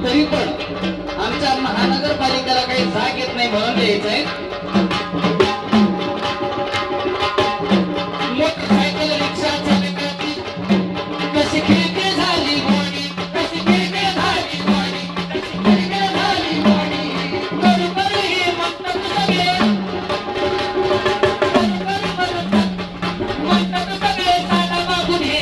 तरी पण आमच्या महानगरपालिकेला काही जाग येत नाही म्हणून द्यायचंय। मोटरसायकल रिक्षा चालकाची कशी खिळके झाली बॉडी, कशी खिळके झाली बॉडी, कशी खिळके झाली बॉडी, बरोबर हे म्हणतात सगळे, म्हणतात सगळे साधा मागून हे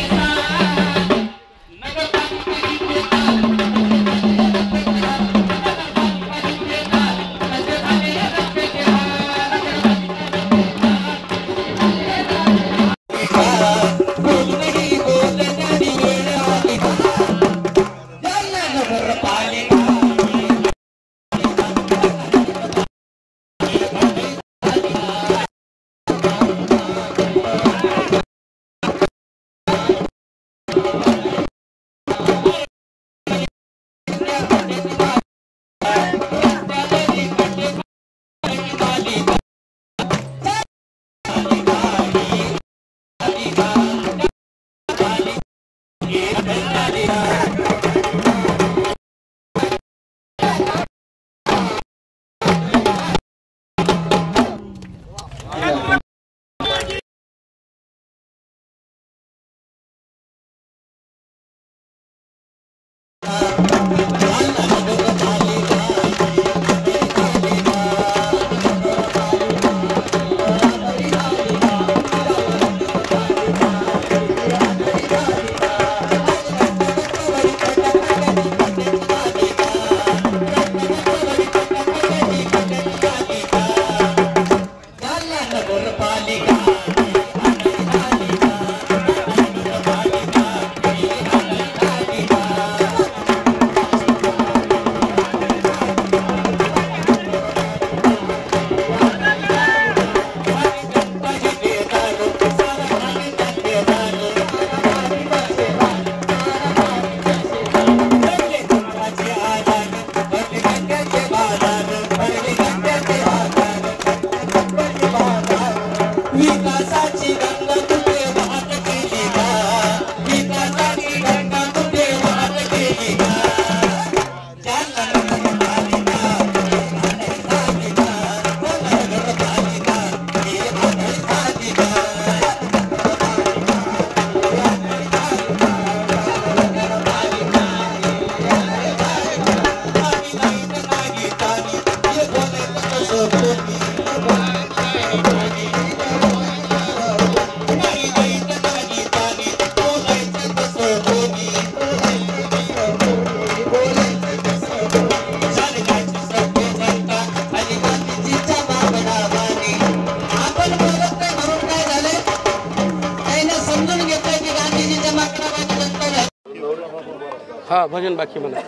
हाँ भजन बाकी म्हणा।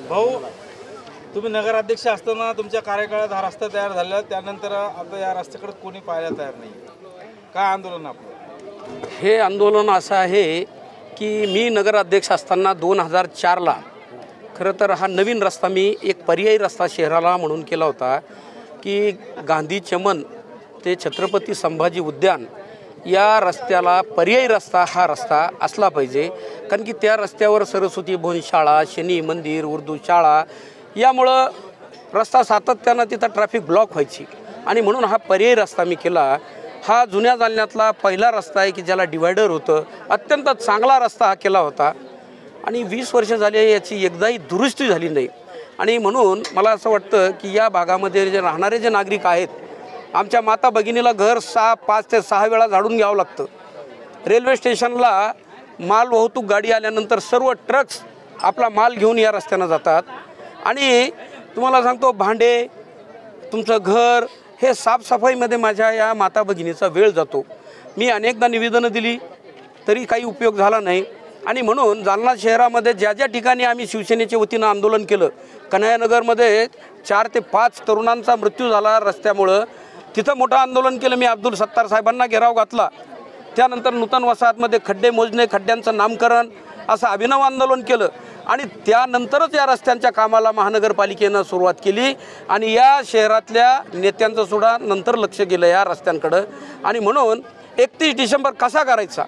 भाऊ, तुम्ही नगराध्यक्ष असताना तुमच्या कार्यकाळात हा रस्ता तयार झाला, त्यानंतर आता या रस्त्याकडे कोणी पाहायला तयार नाही, काय आंदोलन आपलं? हे आंदोलन असं आहे की मी नगराध्यक्ष असताना 2004ला खरं तर हा नवीन रस्ता मी एक पर्यायी रस्ता शहराला म्हणून केला होता की गांधी चमन ते छत्रपती संभाजी उद्यान या रस्त्याला पर्यायी रस्ता हा रस्ता असला पाहिजे, कारण की त्या रस्त्यावर सरस्वती भुवन शाळा, शनी मंदिर, उर्दू शाळा, यामुळं रस्ता सातत्यानं तिथं ट्रॅफिक ब्लॉक व्हायची आणि म्हणून हा पर्यायी रस्ता मी केला। हा जुन्या जालन्यातला पहिला रस्ता आहे की ज्याला डिवायडर होतं, अत्यंत चांगला रस्ता हा केला होता आणि 20 वर्ष झाले याची एकदाही दुरुस्ती झाली नाही आणि म्हणून मला असं वाटतं की या भागामध्ये जे राहणारे जे नागरिक आहेत आमच्या माता भगिनीला घर 5 ते 6 वेळा झाडून घ्यावं लागतं. रेल्वे स्टेशनला माल वाहतूक गाडी आल्यानंतर सर्व ट्रक्स आपला माल घेऊन या रस्त्यानं जातात. आणि तुम्हाला सांगतो, भांडे, तुमचं घर हे साफसफाईमध्ये माझ्या या माता भगिनीचा वेळ जातो. मी अनेकदा निवेदनं दिली तरी काही उपयोग झाला नाही. आणि म्हणून जालना शहरामध्ये ज्या ज्या ठिकाणी आम्ही शिवसेनेच्या वतीनं आंदोलन केलं, कन्हैयानगरमध्ये 4 ते 5 तरुणांचा मृत्यू झाला रस्त्यामुळं, तिथं मोठं आंदोलन केलं. मी अब्दुल सत्तार साहेबांना घेराव घातला. त्यानंतर नूतन वसाहतमध्ये खड्डे मोजणे, खड्ड्यांचं नामकरण असं अभिनव आंदोलन केलं. आणि त्यानंतरच या रस्त्यांच्या कामाला महानगरपालिकेनं सुरुवात केली. आणि या शहरातल्या नेत्यांचं सुद्धा नंतर लक्ष गेलं या रस्त्यांकडं. आणि म्हणून 31 डिसेंबर कसा करायचा,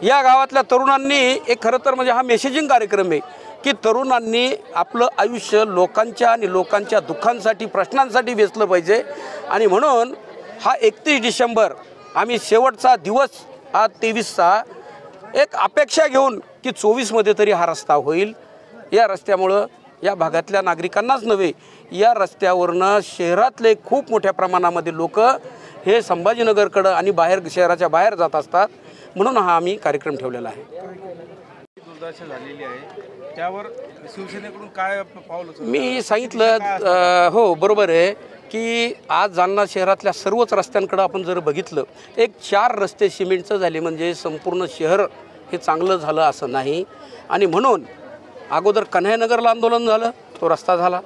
या गावातल्या तरुणांनी एक खरं तर म्हणजे हा मेसेजिंग कार्यक्रम आहे की तरुणांनी आपलं आयुष्य लोकांच्या आणि लोकांच्या दुःखांसाठी, प्रश्नांसाठी वेचलं पाहिजे. आणि म्हणून हा 31 डिसेंबर आम्ही शेवटचा दिवस हा 23चा एक अपेक्षा घेऊन की 24मध्ये तरी हा रस्ता होईल. या रस्त्यामुळं या भागातल्या नागरिकांनाच नव्हे, या रस्त्यावरनं शहरातले खूप मोठ्या प्रमाणामध्ये लोक हे संभाजीनगरकडं आणि बाहेर शहराच्या बाहेर जात असतात. म्हणून हा आम्ही कार्यक्रम ठेवलेला आहे. दुर्दशा झालेली आहे, त्यावर शिवसेनेकडून काय पाऊल उचललं? मी सांगितलं, हो बरोबर आहे की आज जालना शहरातल्या सर्वच रस्त्यांकडं आपण जर बघितलं, एक 4 रस्ते सिमेंटचं झाले म्हणजे संपूर्ण शहर हे चांगलं झालं असं नाही. आणि म्हणून अगोदर कन्हैयानगरला आंदोलन झालं, तो रस्ता झाला.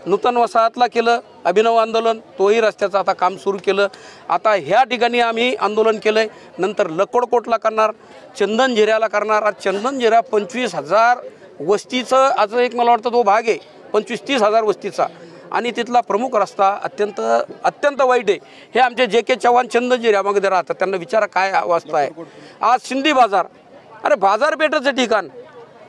नूतन वसाहतला केलं अभिनव आंदोलन, तोही रस्त्याचं आता काम सुरू केलं. आता ह्या ठिकाणी आम्ही आंदोलन केलं आहे. नंतर लकोडकोटला करणार, चंदनझिऱ्याला करणार. आज चंदनझिरा 25,000 वस्तीचं आज एक मला वाटतं तो भाग आहे, 25-30 हजार वस्तीचा. आणि तिथला प्रमुख रस्ता अत्यंत वाईट आहे. हे आमचे JK चव्हाण चंदनझिऱ्यामध्ये राहतात, त्यांना विचारा काय अवस्था आहे. आज सिंधी बाजार, अरे बाजारपेठेचं ठिकाण.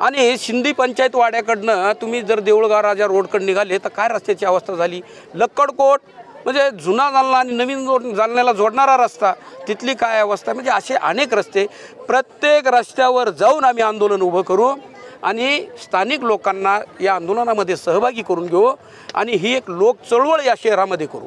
आणि सिंधी पंचायत वाड्याकडनं तुम्ही जर देऊळगाव राजा रोडकडे निघाले तर काय रस्त्याची अवस्था झाली. लक्कडकोट म्हणजे जुना जालना आणि नवीन जालन्याला जोडणारा रस्ता, तिथली काय अवस्था. म्हणजे असे अनेक रस्ते, प्रत्येक रस्त्यावर जाऊन आम्ही आंदोलन उभं करू आणि स्थानिक लोकांना या आंदोलनामध्ये सहभागी करून घेऊ आणि ही एक लोक चळवळ या शहरामध्ये करू.